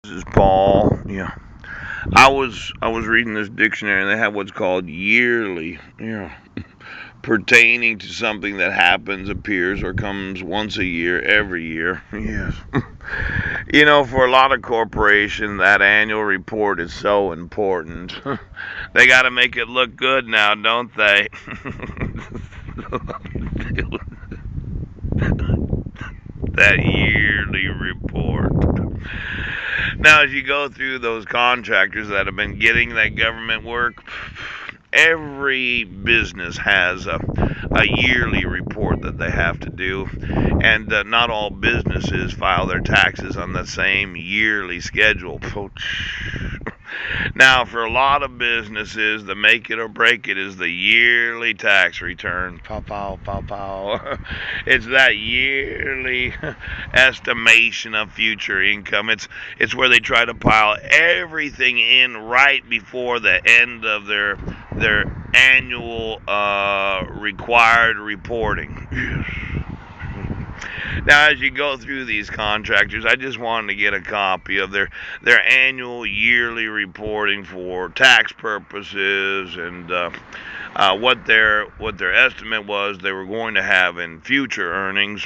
This is Paul. Yeah, I was reading this dictionary, and they have what's called yearly. Yeah, pertaining to something that happens, appears, or comes once a year, every year. Yes. For a lot of corporations, that annual report is so important. They got to make it look good now, don't they? That yearly report. Now, as you go through those contractors that have been getting that government work, every business has a yearly report that they have to do, and not all businesses file their taxes on the same yearly schedule. Now, for a lot of businesses, the make it or break it is the yearly tax return. Pow, pow, pow, pow. It's that yearly estimation of future income. It's where they try to pile everything in right before the end of their annual required reporting. Now, as you go through these contractors, I just wanted to get a copy of their annual yearly reporting for tax purposes, and what their estimate was they were going to have in future earnings.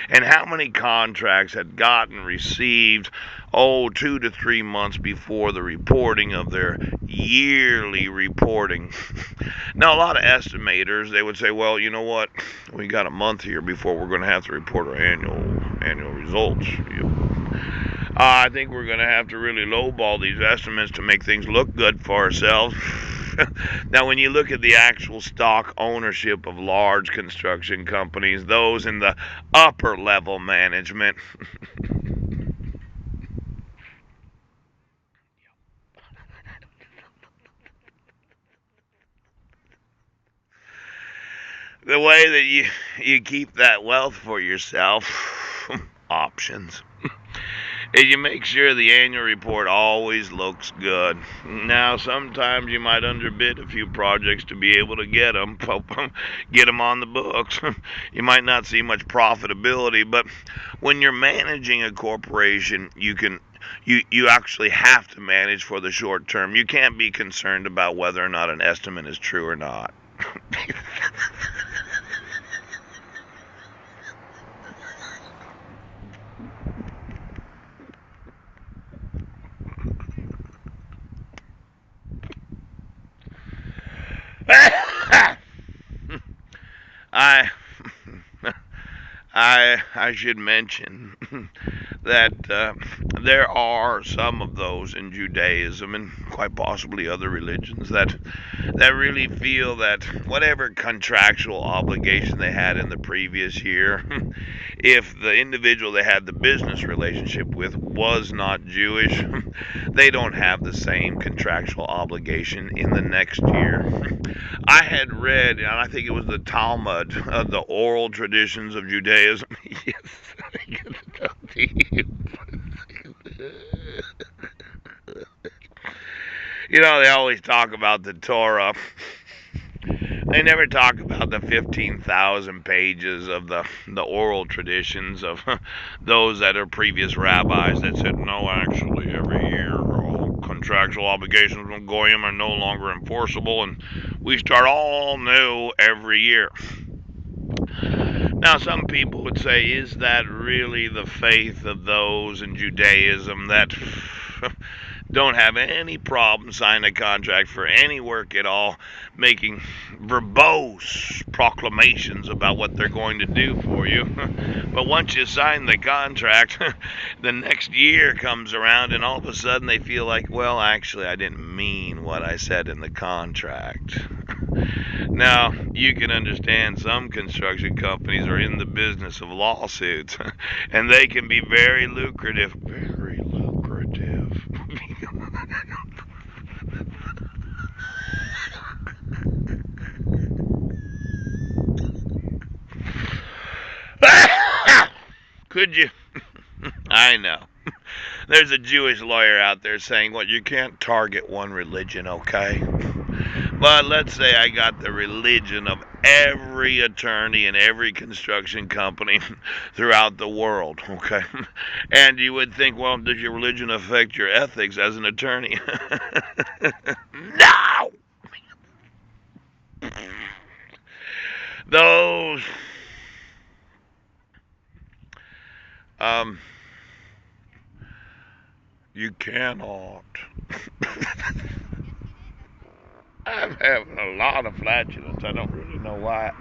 And how many contracts had gotten received 2 to 3 months before the reporting of their yearly reporting. Now, a lot of estimators, they would say, well, you know what, we got a month here before we're going to have to report our annual results. I think we're going to have to really lowball these estimates to make things look good for ourselves. Now, when you look at the actual stock ownership of large construction companies, those in the upper level management, the way that you keep that wealth for yourself, options, is you make sure the annual report always looks good. Now, sometimes you might underbid a few projects to be able to get them on the books. You might not see much profitability, but when you're managing a corporation, you actually have to manage for the short term. You can't be concerned about whether or not an estimate is true or not. I I should mention that there are some of those in Judaism and quite possibly other religions that really feel that whatever contractual obligation they had in the previous year, if the individual they had the business relationship with was not Jewish, they don't have the same contractual obligation in the next year. I had read, and I think it was the Talmud, the oral traditions of Judaism. Yes, I get to talk to you. They always talk about the Torah. They never talk about the 15,000 pages of the oral traditions of those that are previous rabbis that said, no, actually, every year all contractual obligations with Goyim are no longer enforceable, and we start all new every year. Now, some people would say, is that really the faith of those in Judaism that don't have any problem signing a contract for any work at all, making verbose proclamations about what they're going to do for you? But once you sign the contract, the next year comes around, and all of a sudden they feel like, well, actually, I didn't mean what I said in the contract. Now, you can understand some construction companies are in the business of lawsuits, and they can be very lucrative. Very lucrative. Could you? I know. There's a Jewish lawyer out there saying, well, you can't target one religion, okay? But let's say I got the religion of every attorney and every construction company throughout the world, okay? And you would think, well, does your religion affect your ethics as an attorney? No! Those, um, you cannot. I'm having a lot of flatulence. I don't really know why.